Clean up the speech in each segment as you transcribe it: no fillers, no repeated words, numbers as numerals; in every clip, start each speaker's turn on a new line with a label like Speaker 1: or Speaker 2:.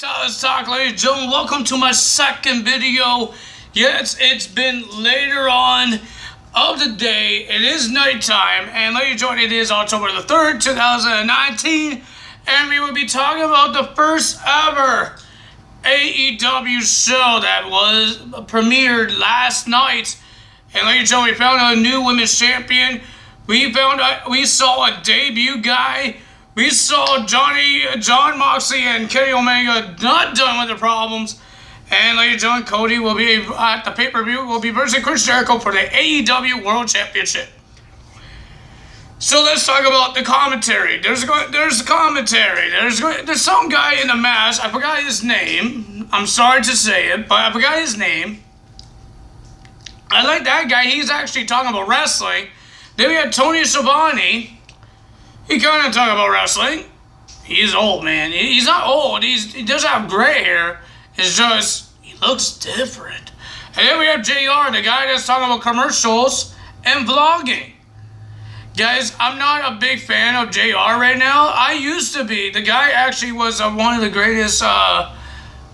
Speaker 1: Let's talk, ladies and gentlemen. Welcome to my second video. Yes, it's been later on of the day. It is nighttime, and ladies and gentlemen, it is October the 3rd, 2019, and we will be talking about the first ever AEW show that was premiered last night. And ladies and gentlemen, we found a new women's champion. We saw a debut guy. We saw John Moxley and Kenny Omega not done with their problems. And ladies and gentlemen, Cody will be at the pay-per-view, will be versus Chris Jericho for the AEW World Championship. So let's talk about the commentary. There's commentary. There's some guy in the mask. I forgot his name. I'm sorry to say it, but I forgot his name. I like that guy. He's actually talking about wrestling. Then we had Tony Schiavone. He kind of talking about wrestling. He's old, man. He's not old. He does have gray hair. It's just, he looks different. And then we have JR, the guy that's talking about commercials and vlogging. Guys, I'm not a big fan of JR right now. I used to be. The guy actually was one of the greatest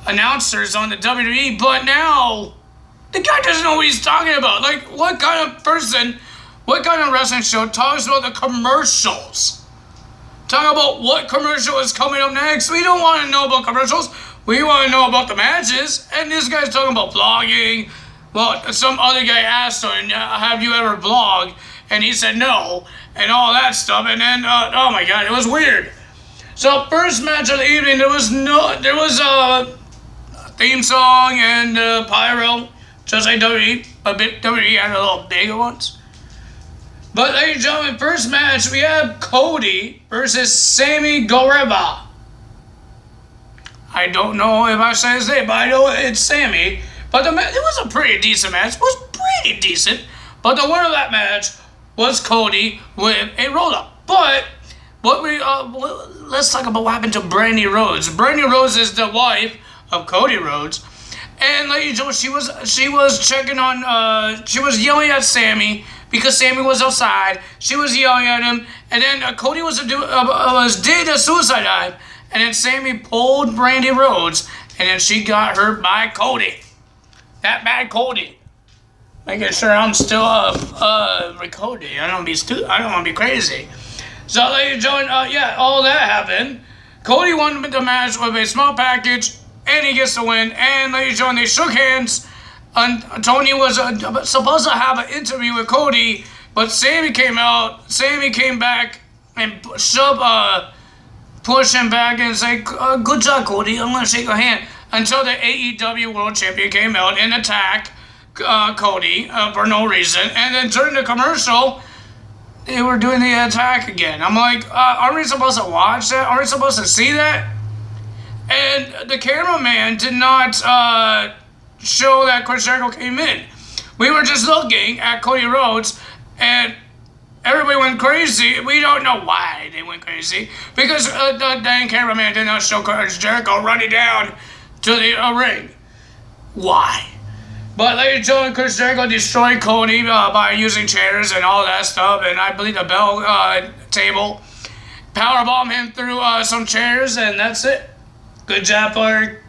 Speaker 1: announcers on the WWE, but now the guy doesn't know what he's talking about. Like, what kind of wrestling show talks about the commercials? Talk about what commercial is coming up next. We don't want to know about commercials. We want to know about the matches. And this guy's talking about vlogging. Well, some other guy asked him, have you ever vlogged? And he said no, and all that stuff. And then, oh my God, it was weird. So, first match of the evening, there was a theme song and pyro, just like WWE. But WWE had a little bigger ones. But ladies and gentlemen, first match, we have Cody versus Sammy Guevara. I don't know if I say his name, but I know it's Sammy. But it was a pretty decent match. It was pretty decent. But the winner of that match was Cody with a roll-up. But let's talk about what happened to Brandy Rhodes. Brandy Rhodes is the wife of Cody Rhodes. And ladies and gentlemen, she was checking on, she was yelling at Sammy because Sammy was outside. She was yelling at him, and then Cody did a suicide dive, and then Sammy pulled Brandy Rhodes, and then she got hurt by Cody. That bad Cody. Making sure I'm still recording. I don't want to be crazy. So, ladies and gentlemen, all that happened. Cody won the match with a small package, and he gets the win. And ladies and gentlemen, they shook hands. And Tony was supposed to have an interview with Cody, but Sammy came out. Sammy came back and pushed him back and said, "Good job, Cody. I'm gonna shake your hand." Until the AEW World Champion came out and attacked Cody for no reason, and then during the commercial, they were doing the attack again. I'm like, aren't we supposed to watch that? Aren't we supposed to see that? And the cameraman did not show that Chris Jericho came in. We were just looking at Cody Rhodes, and everybody went crazy. We don't know why they went crazy, because the dang cameraman did not show Chris Jericho running down to the ring. Why? But ladies and gentlemen, Chris Jericho destroyed Cody by using chairs and all that stuff, and I believe the bell table powerbombed him through some chairs, and that's it. Good job for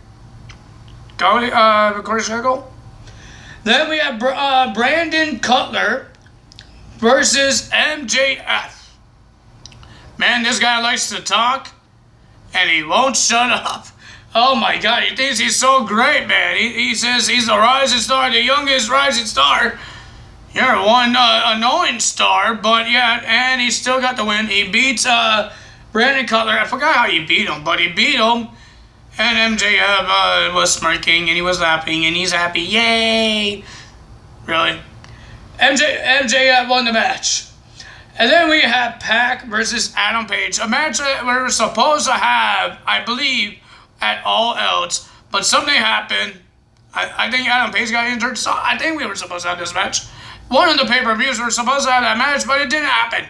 Speaker 1: Cody, Chris Jericho. Then we have Brandon Cutler versus MJF. Man, this guy likes to talk, and he won't shut up. Oh my God, he thinks he's so great, man. He says he's the rising star, the youngest rising star. You're one annoying star, but yeah, and he still got the win. He beats Brandon Cutler. I forgot how he beat him, but he beat him. And MJF was smirking, and he was laughing, and he's happy. Yay! Really? MJF won the match. And then we have Pac versus Adam Page. A match that we were supposed to have, I believe, at All Out. But something happened. I think Adam Page got injured, so I think we were supposed to have this match. One of the pay-per-views we were supposed to have that match, but it didn't happen.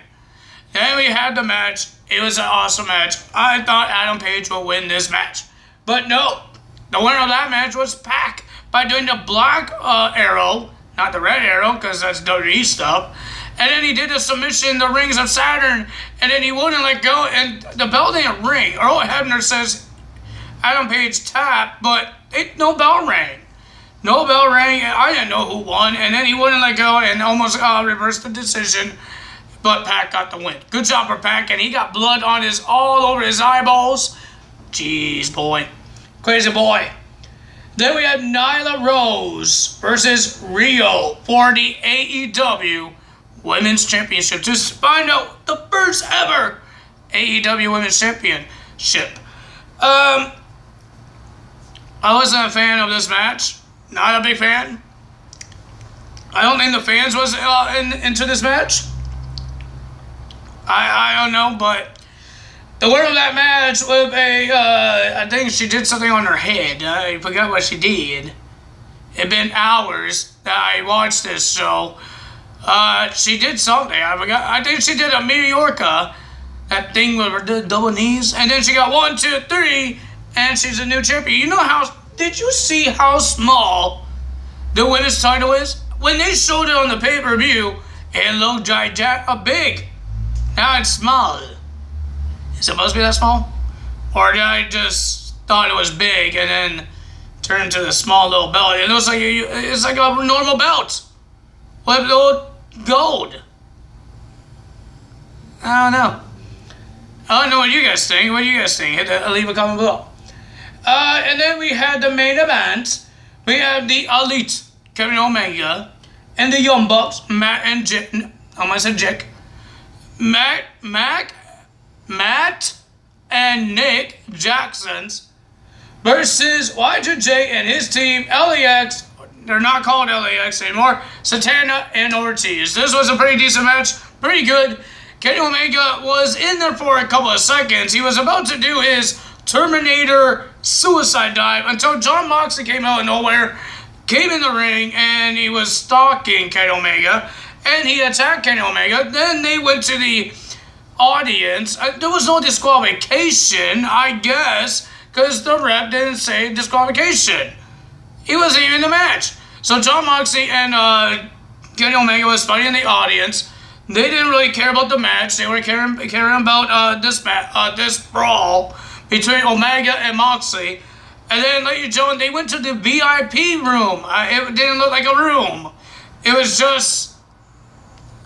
Speaker 1: Then we had the match. It was an awesome match. I thought Adam Page would win this match. But no, the winner of that match was Pac by doing the black arrow, not the red arrow, because that's WWE stuff. And then he did a submission, the Rings of Saturn, and then he wouldn't let go, and the bell didn't ring. Earl Hebner says Adam Page tapped, but no bell rang. No bell rang, and I didn't know who won, and then he wouldn't let go and almost reversed the decision, but Pac got the win. Good job for Pac, and he got blood on all over his eyeballs. Jeez, boy. Crazy boy. Then we had Nyla Rose versus Rio for the AEW Women's Championship to find out the first ever AEW Women's Championship. I wasn't a fan of this match. Not a big fan. I don't think the fans was into this match. I don't know, but the winner of that match with I think she did something on her head. I forgot what she did. It'd been hours that I watched this show. She did something. I forgot. I think she did a Mallorca, that thing with her double knees, and then she got 1, 2, 3, and she's a new champion. You know how? Did you see how small the women's title is? When they showed it on the pay-per-view, it looked big. Now it's small. Is it supposed to be that small? Or did I just thought it was big and then turned into the small little belt? It looks like it's like a normal belt with little gold. I don't know. I don't know what you guys think. What do you guys think? Leave a comment below. And then we had the main event. We had the Elite, Kevin Omega, and the Young Bucks, Matt and Jick. Matt and Nick Jacksons versus Y2J and his team, LAX. They're not called LAX anymore. Santana and Ortiz. This was a pretty decent match. Pretty good. Kenny Omega was in there for a couple of seconds. He was about to do his Terminator suicide dive until Jon Moxley came out of nowhere, came in the ring, and he was stalking Kenny Omega, and he attacked Kenny Omega. Then they went to the audience. There was no disqualification, I guess, because the rep didn't say disqualification. He wasn't even in the match. So Jon Moxley and Kenny Omega was fighting in the audience. They didn't really care about the match. They were caring about this brawl between Omega and Moxley. And then, ladies and gentlemen, they went to the VIP room. It didn't look like a room. It was just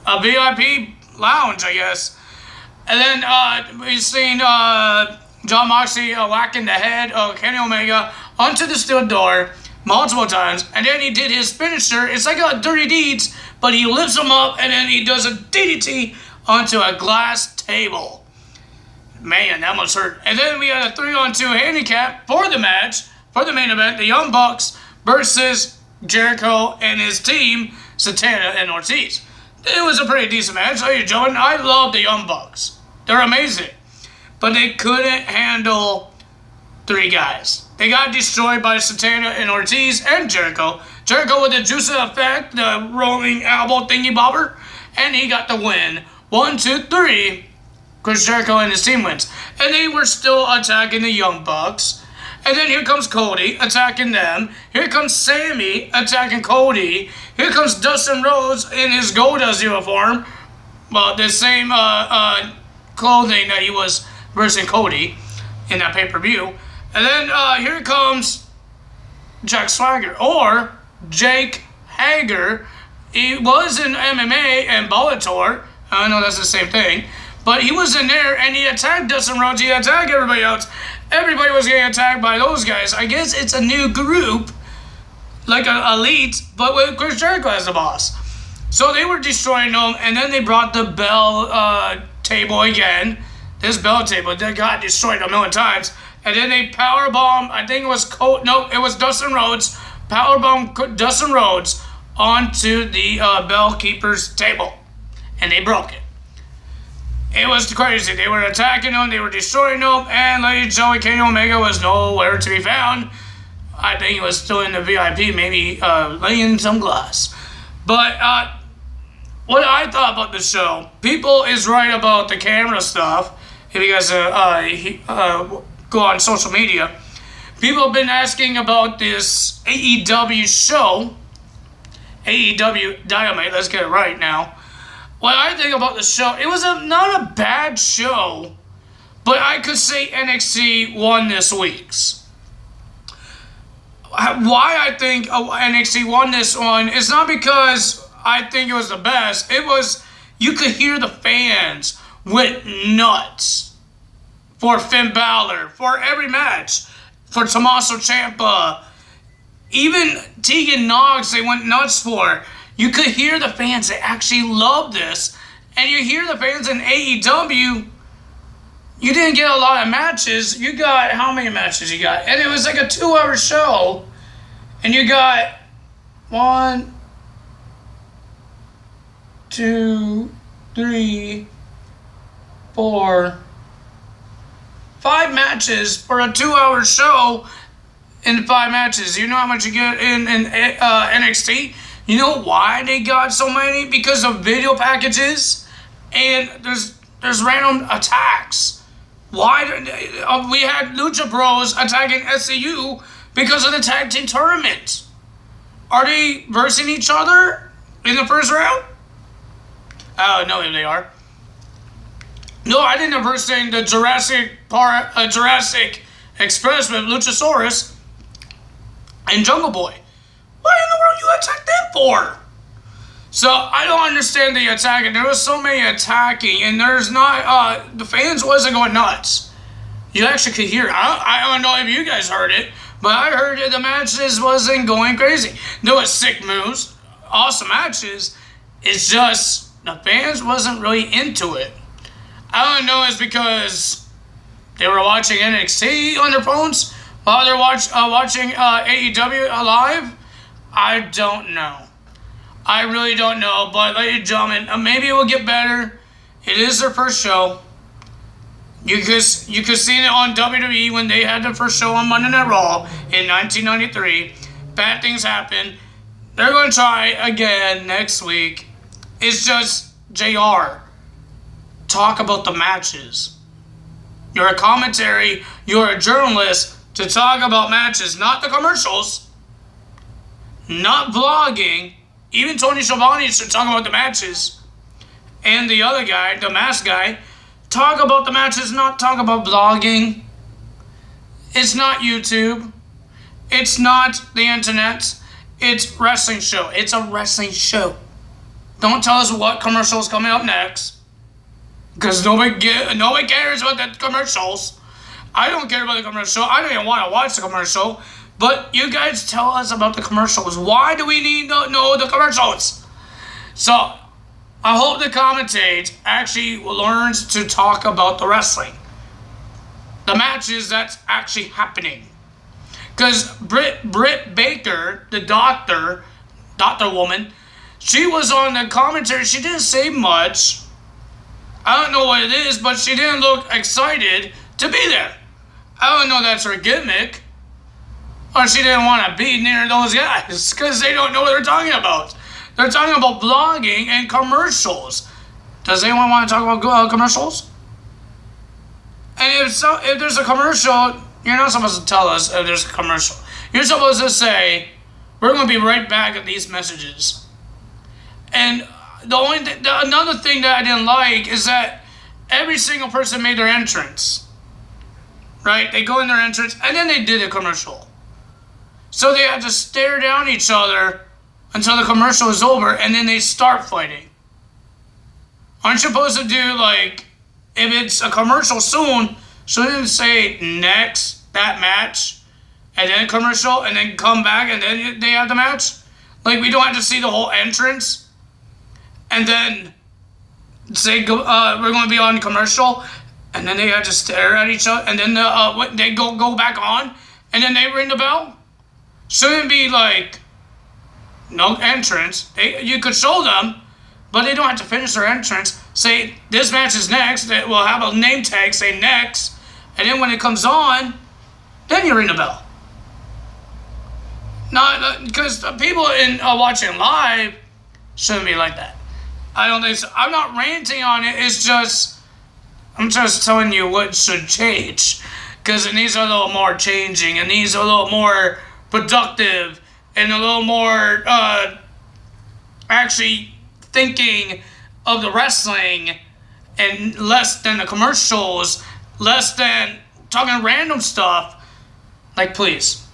Speaker 1: a VIP lounge, I guess. And then we seen Jon Moxley whacking the head of Kenny Omega onto the steel door multiple times. And then he did his finisher. It's like a Dirty Deeds, but he lifts him up and then he does a DDT onto a glass table. Man, that must hurt. And then we had a 3-on-2 handicap for the match, for the main event, the Young Bucks versus Jericho and his team, Santana and Ortiz. It was a pretty decent match. Ladies and gentlemen, I love the Young Bucks. They're amazing. But they couldn't handle 3 guys. They got destroyed by Santana and Ortiz and Jericho. Jericho with the juice effect, the rolling elbow thingy bobber, and he got the win. 1, 2, 3. Chris Jericho and his team wins. And they were still attacking the Young Bucks. And then here comes Cody attacking them. Here comes Sammy attacking Cody. Here comes Dustin Rhodes in his Goldust uniform. Well, the same clothing that he was versing Cody in that pay-per-view. And then here comes Jack Swagger, or Jake Hager. He was in MMA and Bellator. I know that's the same thing. But he was in there, and he attacked Dustin Rhodes. He attacked everybody else. Everybody was getting attacked by those guys. I guess it's a new group, like an elite, but with Chris Jericho as the boss. So they were destroying them, and then they brought the bell table again. This bell table that got destroyed a million times. And then they powerbombed, I think it was it was Dustin Rhodes, powerbombed Dustin Rhodes onto the bell keeper's table. And they broke it. It was crazy. They were attacking them, they were destroying them, and ladies and gentlemen, Kenny Omega was nowhere to be found. I think he was still in the VIP, maybe laying some glass. But what I thought about the show, people is right about the camera stuff. If you guys go on social media, people have been asking about this AEW show, AEW Dynamite. Let's get it right now. What I think about the show, it was not a bad show, but I could say NXT won this week's. why I think NXT won this one is not because I think it was the best. It was, you could hear the fans went nuts for Finn Balor, for every match, for Tommaso Ciampa, even Tegan Nox, they went nuts for. You could hear the fans, they actually loved this. And you hear the fans in AEW, you didn't get a lot of matches. You got, how many matches you got? And it was like a 2-hour show. And you got 1, 2, 3, 4, 5 matches for a 2-hour show in 5 matches. You know how much you get in NXT? You know why they got so many? Because of video packages and there's random attacks. Why? We had Lucha Bros attacking SCU because of the tag team tournament. Are they versing each other in the first round? Oh, no, they are. No, I think they're versing the Jurassic Express with Luchasaurus and Jungle Boy. What in the world you attack them for? So I don't understand the attacking. There was so many attacking, and there's not. The fans wasn't going nuts. You actually could hear it. I don't know if you guys heard it, but I heard it. The matches wasn't going crazy. There was sick moves, awesome matches. It's just the fans wasn't really into it. I don't know. It's because they were watching NXT on their phones while they're watching AEW live. I don't know. I really don't know, but ladies and gentlemen, maybe it will get better. It is their first show. You could see it on WWE when they had their first show on Monday Night Raw in 1993. Bad things happen. They're going to try again next week. It's just, JR, talk about the matches. You're a commentary, you're a journalist to talk about matches, not the commercials, not vlogging. Even Tony Schiavone should talk about the matches. And the other guy, the masked guy, talk about the matches, not talk about vlogging. It's not YouTube. It's not the internet. It's wrestling show. It's a wrestling show. Don't tell us what commercial is coming up next. Because nobody cares about the commercials. I don't care about the commercial. I don't even want to watch the commercial. But you guys tell us about the commercials. Why do we need to know the commercials? So, I hope the commentate actually learns to talk about the wrestling. The matches that's actually happening. Because Britt Baker, the doctor woman, she was on the commentary. She didn't say much. I don't know what it is, but she didn't look excited to be there. I don't know if that's her gimmick. Or she didn't want to be near those guys because they don't know what they're talking about. They're talking about vlogging and commercials. Does anyone want to talk about commercials? And if there's a commercial, you're not supposed to tell us if there's a commercial. You're supposed to say, we're going to be right back at these messages. And another thing that I didn't like is that every single person made their entrance. Right? They go in their entrance and then they did a commercial. So they had to stare down each other until the commercial is over, and then they start fighting. Aren't you supposed to do, like, if it's a commercial soon, shouldn't it say next, that match, and then commercial, and then come back, and then they have the match? Like, we don't have to see the whole entrance, and then say, we're going to be on commercial, and then they have to stare at each other, and then they go back on, and then they ring the bell? Shouldn't be like no entrance. You could show them, but they don't have to finish their entrance. Say this match is next. They will have a name tag say next, and then when it comes on, then you ring the bell. Not because people in watching live shouldn't be like that. I don't think so. I'm not ranting on it. It's just I'm just telling you what should change because it needs a little more changing. It needs a little more productive and a little more actually thinking of the wrestling and less than the commercials, less than talking random stuff. Like, please.